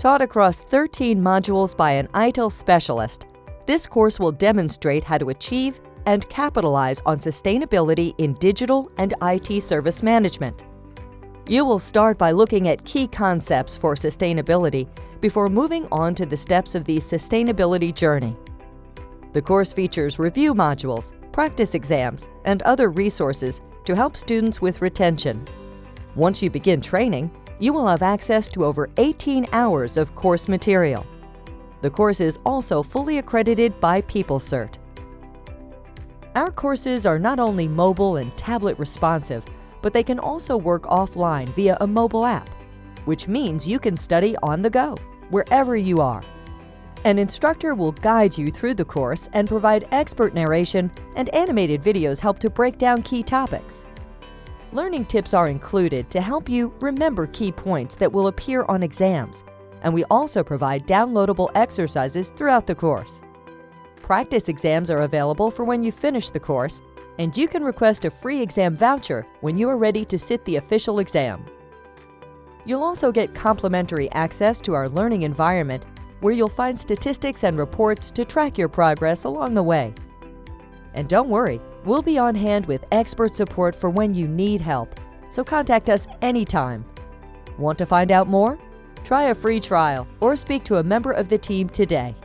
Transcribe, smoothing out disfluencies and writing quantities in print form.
Taught across 13 modules by an ITIL specialist, this course will demonstrate how to achieve and capitalize on sustainability in digital and IT service management. You will start by looking at key concepts for sustainability before moving on to the steps of the sustainability journey. The course features review modules, practice exams, and other resources to help students with retention. Once you begin training, you will have access to over 18 hours of course material. The course is also fully accredited by PeopleCert. Our courses are not only mobile and tablet responsive, but they can also work offline via a mobile app, which means you can study on the go, wherever you are. An instructor will guide you through the course and provide expert narration, and animated videos help to break down key topics. Learning tips are included to help you remember key points that will appear on exams, and we also provide downloadable exercises throughout the course. Practice exams are available for when you finish the course, and you can request a free exam voucher when you are ready to sit the official exam. You'll also get complimentary access to our learning environment, where you'll find statistics and reports to track your progress along the way. And don't worry, we'll be on hand with expert support for when you need help, so contact us anytime. Want to find out more? Try a free trial or speak to a member of the team today.